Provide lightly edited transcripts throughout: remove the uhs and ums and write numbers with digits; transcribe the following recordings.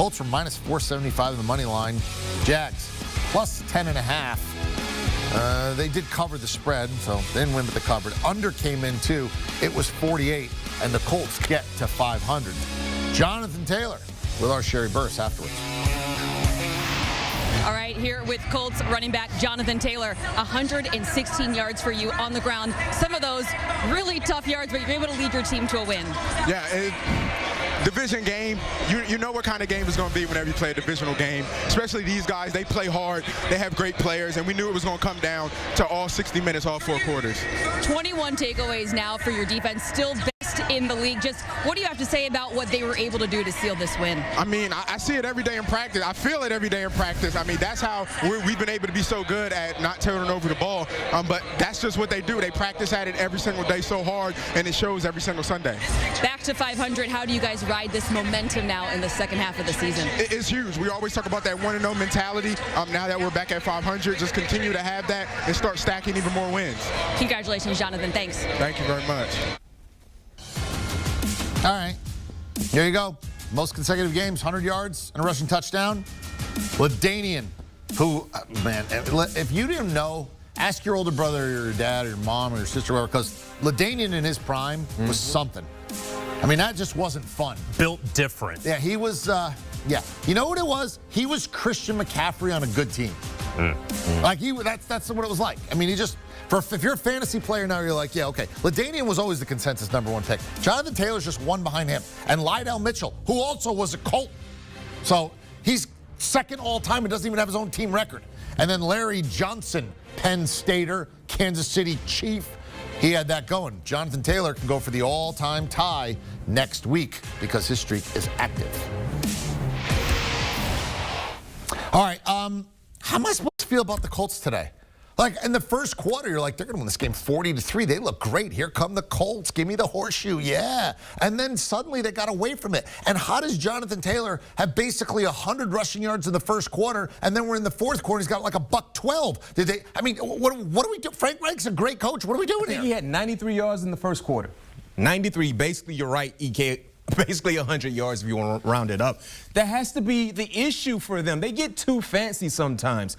Colts were minus 475 in the money line. Jags plus 10.5. They did cover the spread, so they didn't win, but they covered. Under came in too. It was 48, and the Colts get to 500. Jonathan Taylor with our Sherry Burse afterwards. All right, here with Colts running back Jonathan Taylor, 116 yards for you on the ground. Some of those really tough yards, but you're able to lead your team to a win. Yeah, division game, you know what kind of game it's going to be whenever you play a divisional game. Especially these guys, they play hard, they have great players, and we knew it was going to come down to all 60 minutes, all 4 quarters. 21 takeaways now for your defense, still best in the league. Just what do you have to say about what they were able to do to seal this win? I mean, I see it every day in practice. I feel it every day in practice. I mean, that's how we've been able to be so good at not turning over the ball. But that's just what they do. They practice at it every single day so hard, and it shows every single Sunday. Back to 500, how do you guys ride this momentum now in the second half of the season? It's huge. We always talk about that 1-0 mentality. Now that we're back at 500, just continue to have that and start stacking even more wins. Congratulations, Jonathan. Thanks. Thank you very much. All right, here you go. Most consecutive games, 100 yards and a rushing touchdown. LaDainian, who, man, if you didn't know, ask your older brother or your dad or your mom or your sister or whatever, because LaDainian in his prime was something. I mean, that just wasn't fun. Built different. Yeah, he was, yeah. You know what it was? He was Christian McCaffrey on a good team. Like, that's what it was like. I mean, he just, if you're a fantasy player now, you're like, yeah, okay. LaDainian was always the consensus #1 pick. Jonathan Taylor's just one behind him. And Lydell Mitchell, who also was a Colt. So he's second all time and doesn't even have his own team record. And then Larry Johnson, Penn Stater, Kansas City Chief. He had that going. Jonathan Taylor can go for the all-time tie next week because his streak is active. All right, how am I supposed to feel about the Colts today? Like, in the first quarter, you're like, they're going to win this game 40-3. They look great. Here come the Colts. Give me the horseshoe. Yeah. And then suddenly they got away from it. And how does Jonathan Taylor have basically 100 rushing yards in the first quarter, and then we're in the fourth quarter, he's got like a $112? Did they? I mean, what do we do? Frank Reich's a great coach. What are we doing here? He had 93 yards in the first quarter. 93. Basically, you're right, EK. Basically 100 yards if you want to round it up. That has to be the issue for them. They get too fancy sometimes.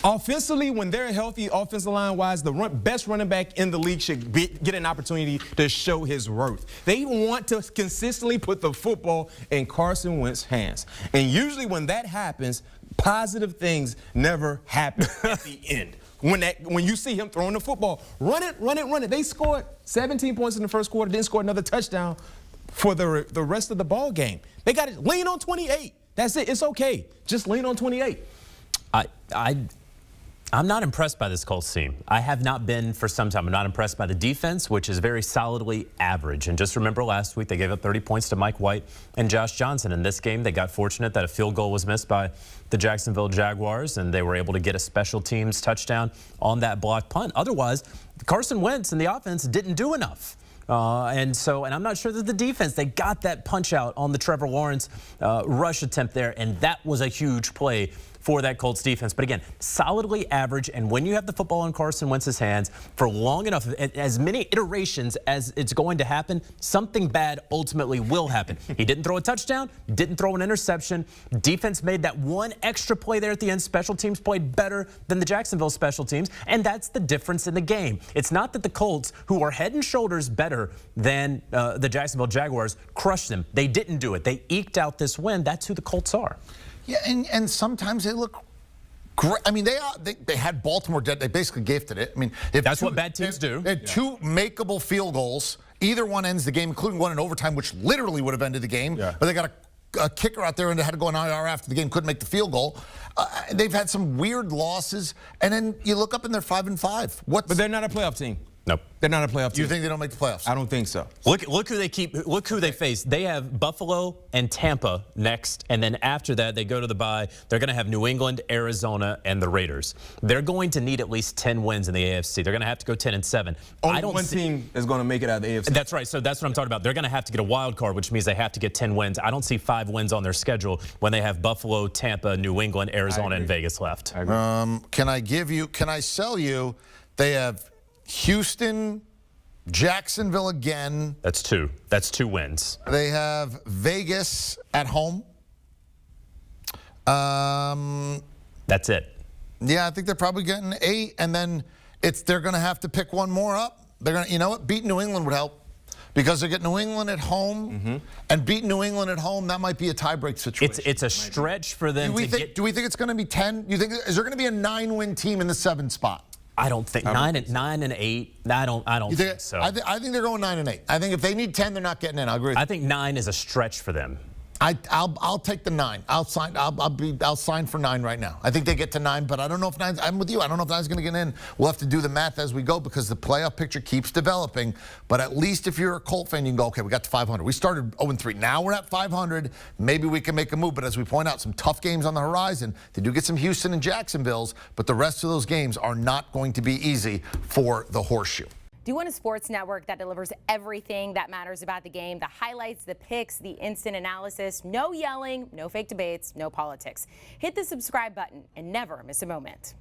Offensively, when they're healthy, offensive line-wise, the best running back in the league should get an opportunity to show his worth. They want to consistently put the football in Carson Wentz's hands. And usually when that happens, positive things never happen at the end. When you see him throwing the football, run it. They scored 17 points in the first quarter, didn't score another touchdown for the rest of the ball game. They got to lean on 28. That's it. It's okay. Just lean on 28. I'm not impressed by this Colts team. I have not been for some time. I'm not impressed by the defense, which is very solidly average. And just remember last week they gave up 30 points to Mike White and Josh Johnson. In this game, they got fortunate that a field goal was missed by the Jacksonville Jaguars, and they were able to get a special teams touchdown on that blocked punt. Otherwise, Carson Wentz and the offense didn't do enough. And I'm not sure that the defense, they got that punch out on the Trevor Lawrence rush attempt there, and that was a huge play for that Colts defense. But again, solidly average, and when you have the football in Carson Wentz's hands for long enough, as many iterations as it's going to happen, something bad ultimately will happen. He didn't throw a touchdown, didn't throw an interception. Defense made that one extra play there at the end. Special teams played better than the Jacksonville special teams, and that's the difference in the game. It's not that the Colts, who are head and shoulders better than the Jacksonville Jaguars, crushed them. They didn't do it. They eked out this win. That's who the Colts are. Yeah, and sometimes they look great. I mean, they had Baltimore dead. They basically gifted it. I mean, that's what bad teams do. They had two makeable field goals. Either one ends the game, including one in overtime, which literally would have ended the game. Yeah. But they got a kicker out there and they had to go an IR after the game, couldn't make the field goal. They've had some weird losses, and then you look up and they're 5-5. But they're not a playoff team. Nope. They're not a playoff team. You think they don't make the playoffs? I don't think so. Look who they face. They have Buffalo and Tampa next, and then after that they go to the bye. They're going to have New England, Arizona, and the Raiders. They're going to need at least 10 wins in the AFC. They're going to have to go 10-7. Only one team is going to make it out of the AFC. That's right. So that's what I'm talking about. They're going to have to get a wild card, which means they have to get 10 wins. I don't see 5 wins on their schedule when they have Buffalo, Tampa, New England, Arizona, and Vegas left. Can I sell you? They have Houston, Jacksonville again. That's 2. That's 2 wins. They have Vegas at home. That's it. Yeah, I think they're probably getting 8, and then they're going to have to pick one more up. They're going to, you know what? Beating New England would help because they get New England at home, and beating New England at home, that might be a tiebreak situation. It's a stretch for them to get. Do we think it's going to be 10? Is there going to be a 9-win team in the 7 spot? I don't think 9 and 8. I don't think so. I think they're going 9 and 8. I think if they need 10, they're not getting in. I agree. I think 9 is a stretch for them. I'll take the 9. I'll sign for 9 right now. I think they get to 9, but I don't know if 9's. I'm with you. I don't know if 9's going to get in. We'll have to do the math as we go because the playoff picture keeps developing. But at least if you're a Colt fan, you can go, okay, we got to 500. We started 0-3. Now we're at 500. Maybe we can make a move. But as we point out, some tough games on the horizon. They do get some Houston and Jacksonville's, but the rest of those games are not going to be easy for the Horseshoe. Do you want a sports network that delivers everything that matters about the game? The highlights, the picks, the instant analysis, no yelling, no fake debates, no politics. Hit the subscribe button and never miss a moment.